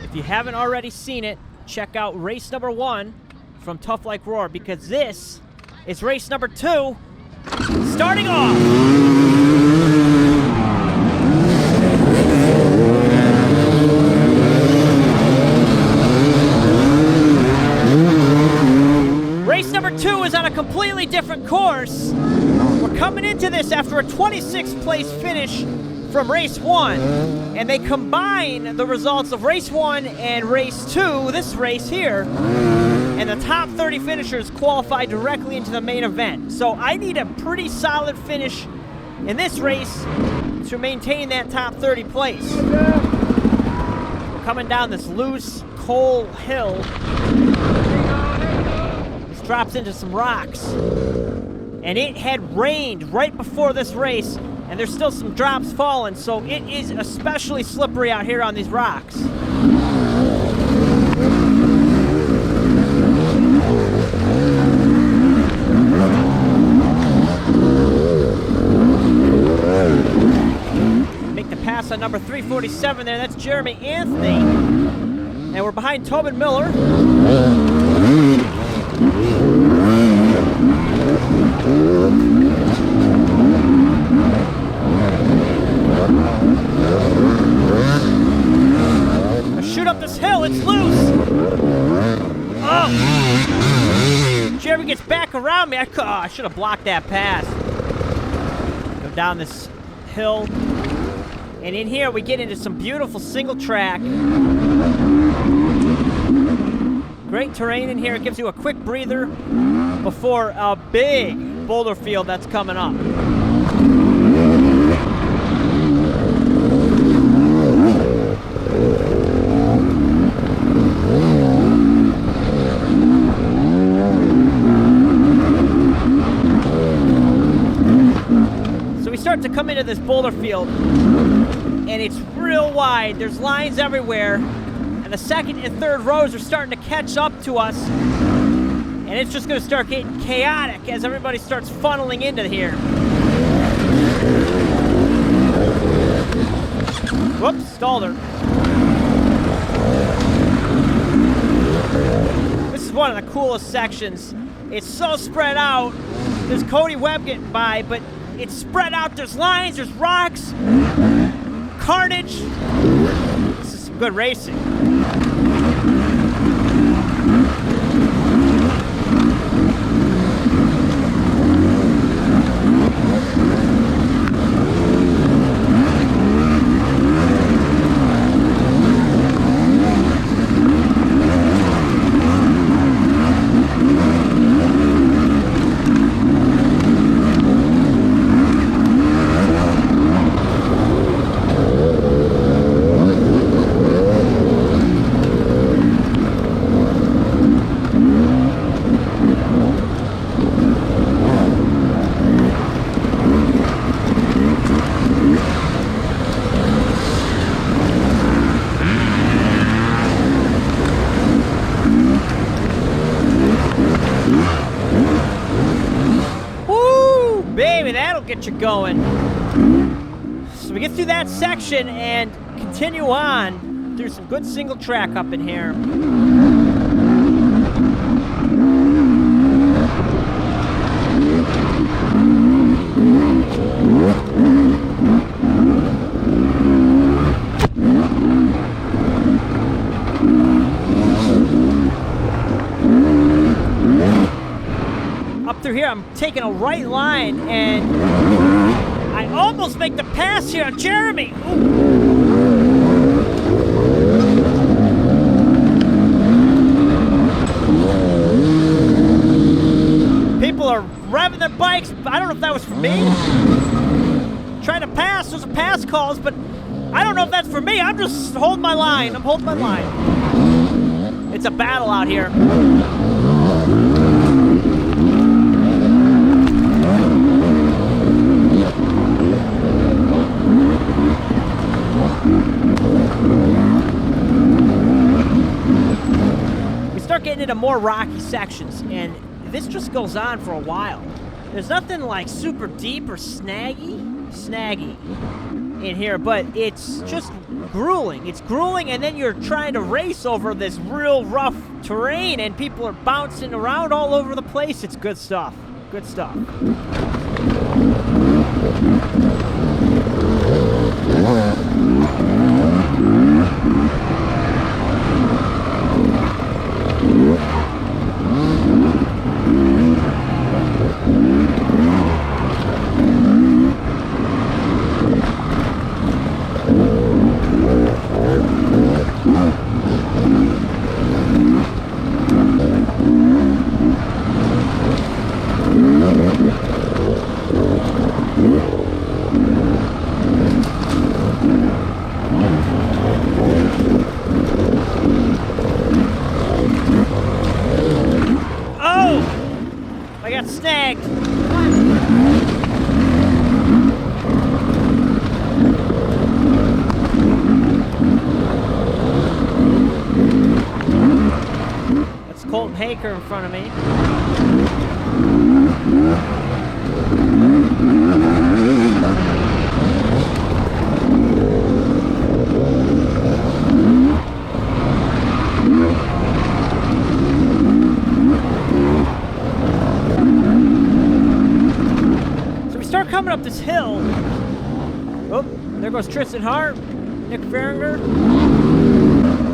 If you haven't already seen it, check out race number 1 from Tough Like RORR, because this is race number 2, starting off. Race number 2 is on a completely different course. We're coming into this after a 26th place finish from race 1, and they combine the results of race 1 and race 2, this race here, and the top 30 finishers qualify directly into the main event. So I need a pretty solid finish in this race to maintain that top 30 place. We're coming down this loose coal hill. This drops into some rocks, and it had rained right before this race, and there's still some drops falling, so it is especially slippery out here on these rocks. Make the pass on number 347 there. That's Jeremy Anthony. And we're behind Tobin Miller. Shoot up this hill, it's loose. Oh! Jeremy gets back around me. I should have blocked that pass. Go down this hill. And in here we get into some beautiful single track. Great terrain in here. It gives you a quick breather before a big boulder field that's coming up. So we start to come into this boulder field, and it's real wide. There's lines everywhere. And the second and third rows are starting to catch up to us. And it's just going to start getting chaotic as everybody starts funneling into here. Whoops, stalled her. This is one of the coolest sections. It's so spread out. There's Cody Webb getting by, but it's spread out. There's lines, there's rocks, carnage. This is some good racing. Get you going. So we get through that section and continue on through some good single track up in here. Up through here, I'm taking a right line, and I almost make the pass here on Jeremy. People are revving their bikes. I don't know if that was for me. Trying to pass, there's a pass calls, but I don't know if that's for me. I'm just holding my line. I'm holding my line. It's a battle out here. We start getting into more rocky sections, and this just goes on for a while. There's nothing like super deep or snaggy. in here, but it's just grueling. It's grueling, and then you're trying to race over this real rough terrain, and people are bouncing around all over the place. It's good stuff. Good stuff. Snagged. That's Colton Haker in front of me. Coming up this hill. Oh, there goes Tristan Hart, Nick Farringer.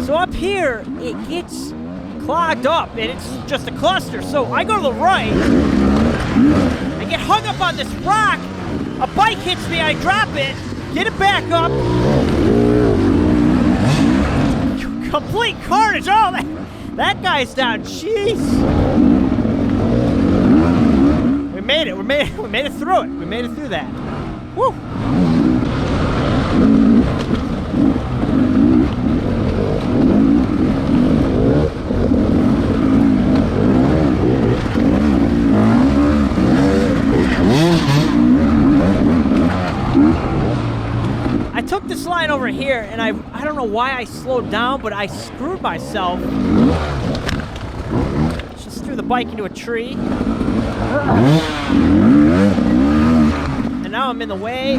So up here, it gets clogged up, and it's just a cluster. So I go to the right. I get hung up on this rock. A bike hits me. I drop it, get it back up. Complete carnage. Oh, that guy's down. Jeez. We made it. We made it through it. We made it through that. Woo! I took this line over here, and I don't know why I slowed down, but I screwed myself. Just threw the bike into a tree. And now I'm in the way.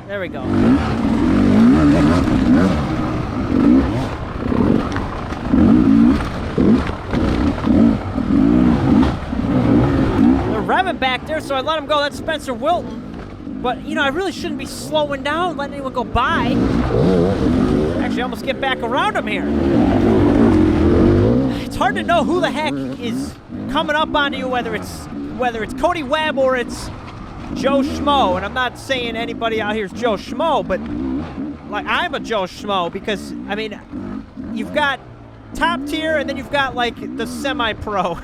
There we go. They're revving back there, so I let him go. That's Spencer Wilton. But, you know, I really shouldn't be slowing down, letting anyone go by. Actually, I almost get back around him here. It's hard to know who the heck is coming up onto you, whether it's Cody Webb or it's Joe Schmo. And I'm not saying anybody out here is Joe Schmo, but like I'm a Joe Schmo because, I mean, you've got top tier and then you've got like the semi-pro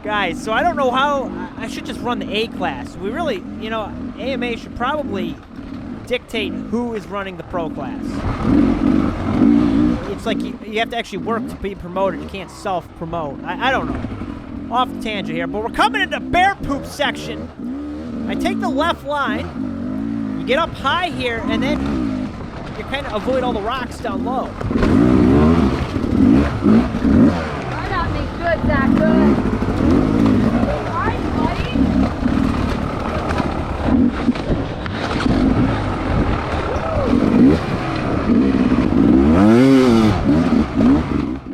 guys. So I don't know how I should just run the A class. We really, you know, AMA should probably dictate who is running the pro class. It's like you have to actually work to be promoted. You can't self-promote. I don't know. Off the tangent here, but we're coming into bear poop section. I take the left line. You get up high here, and then you kind of avoid all the rocks down low. Right on me, good, Zach, good. All right, buddy.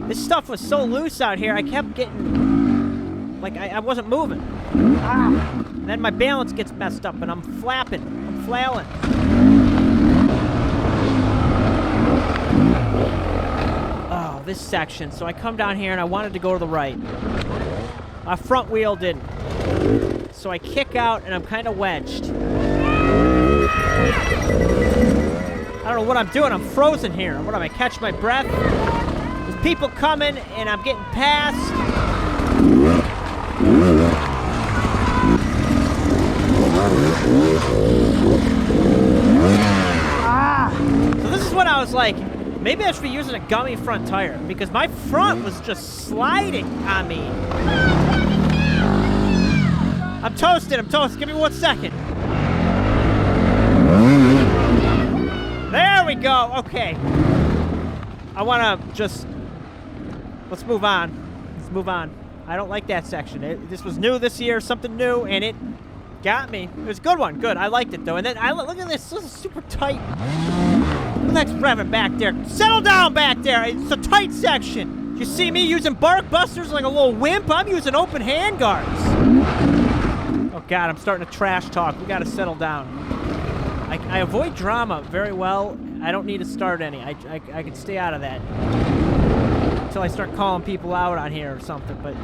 This stuff was so loose out here, I kept getting... like, I wasn't moving. And then my balance gets messed up, and I'm flapping. I'm flailing. Oh, this section. So I come down here, and I wanted to go to the right. My front wheel didn't. So I kick out, and I'm kind of wedged. I don't know what I'm doing. I'm frozen here. What am I, catch my breath? There's people coming, and I'm getting past. So this is when I was like, maybe I should be using a gummy front tire because my front was just sliding on me. I'm toasted. Give me 1 second. There we go. Okay. I want to just... let's move on. I don't like that section. This was new this year, something new, and Got me. It was a good one. Good. I liked it, though. And then, look at this. This is super tight. Who the heck's revving back there? Settle down back there. It's a tight section. You see me using bark busters like a little wimp? I'm using open hand guards. Oh, God. I'm starting to trash talk. We got to settle down. I avoid drama very well. I don't need to start any. I can stay out of that until I start calling people out on here or something. But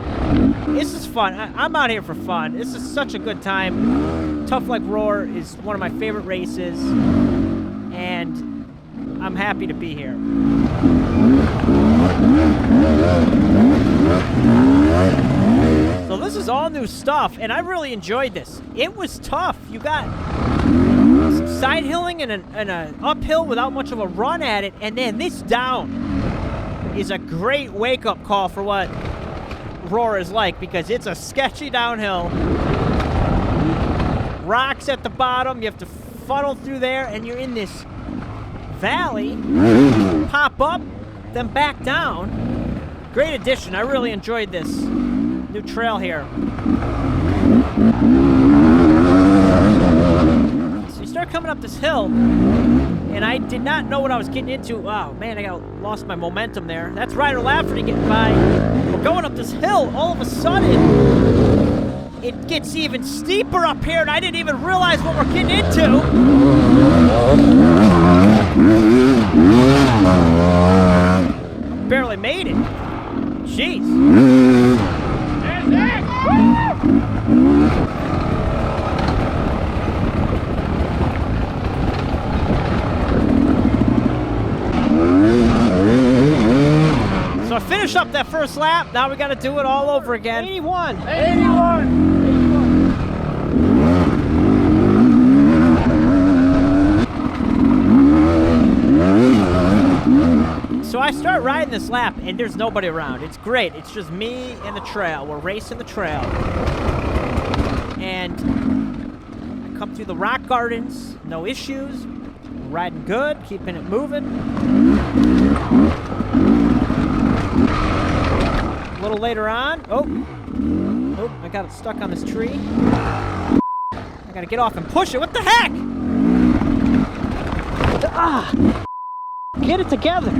this is fun. I'm out here for fun. This is such a good time. Tough Like RORR is one of my favorite races, and I'm happy to be here. So this is all new stuff, and I really enjoyed this. It was tough. You got some side hilling and an uphill without much of a run at it, and then this down is a great wake-up call for what RORR is like, because it's a sketchy downhill. Rocks at the bottom, you have to funnel through there, and you're in this valley, pop up, then back down. Great addition. I really enjoyed this new trail here. So you start coming up this hill, and I did not know what I was getting into. Oh, man, I lost my momentum there. That's Ryder Lafferty getting by. We're going up this hill. All of a sudden, it gets even steeper up here, and I didn't even realize what we're getting into. Barely made it. Jeez. So I finished up that first lap. Now we got to do it all over again. 81. 81. So I start riding this lap, and there's nobody around. It's great. It's just me and the trail. We're racing the trail. And I come through the rock gardens. No issues. Riding good. Keeping it moving. A little later on. Oh, I got it stuck on this tree. I got to get off and push it. What the heck? Get it together.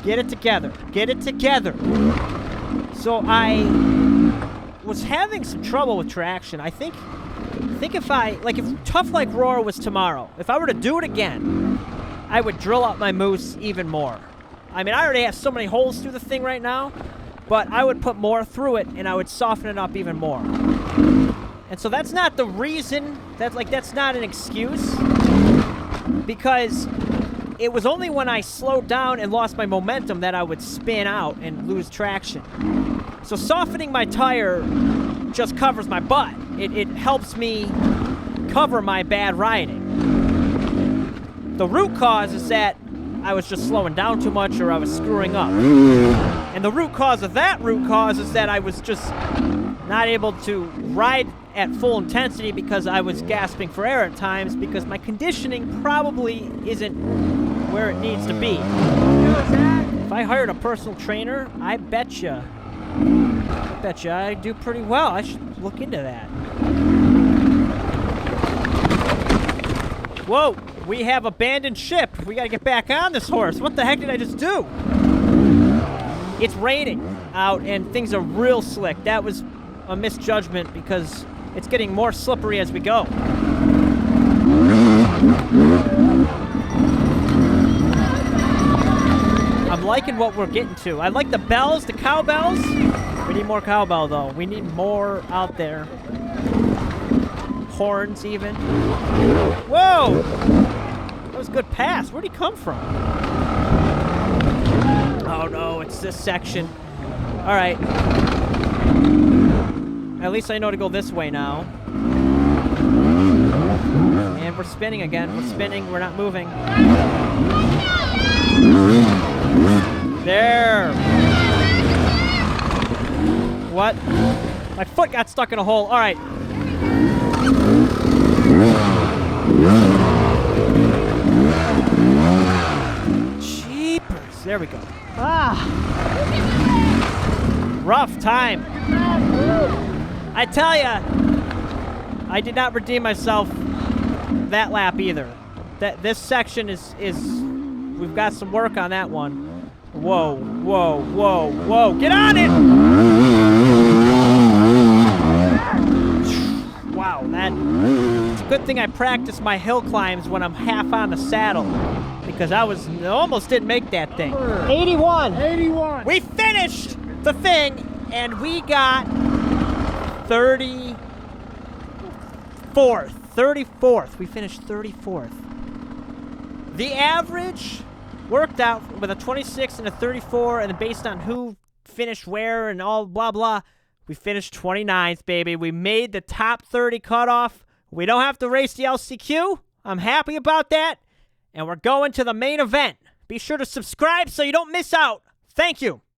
Get it together. Get it together. So I was having some trouble with traction. I think if Tough Like RORR was tomorrow, if I were to do it again, I would drill up my moose even more. I mean, I already have so many holes through the thing right now, but I would put more through it, and I would soften it up even more. And so that's not the reason, that's not an excuse, because it was only when I slowed down and lost my momentum that I would spin out and lose traction. So softening my tire just covers my butt. It helps me cover my bad riding. The root cause is that I was just slowing down too much, or I was screwing up. And the root cause of that root cause is that I was just not able to ride at full intensity because I was gasping for air at times, because my conditioning probably isn't where it needs to be. If I hired a personal trainer, I betcha I do pretty well. I should look into that. Whoa, we have abandoned ship. We gotta get back on this horse. What the heck did I just do? It's raining out and things are real slick. That was a misjudgment because it's getting more slippery as we go. I'm liking what we're getting to. I like the bells, the cowbells. We need more cowbell though. We need more out there. Horns even. Whoa! That was a good pass. Where'd he come from? Oh no, it's this section. Alright. At least I know to go this way now. And we're spinning again. We're spinning. We're not moving. There. What? My foot got stuck in a hole. All right. Jeepers. There we go. Rough time. I tell ya, I did not redeem myself that lap either. This section is we've got some work on that one. Whoa, whoa, whoa, whoa. Get on it! Wow, it's a good thing I practice my hill climbs when I'm half on the saddle, because I almost didn't make that thing. 81. 81. We finished the thing, and we got 34th. 34th. We finished 34th. The average worked out with a 26 and a 34, and then based on who finished where and all blah, blah, we finished 29th, baby. We made the top 30 cutoff. We don't have to race the LCQ. I'm happy about that. And we're going to the main event. Be sure to subscribe so you don't miss out. Thank you.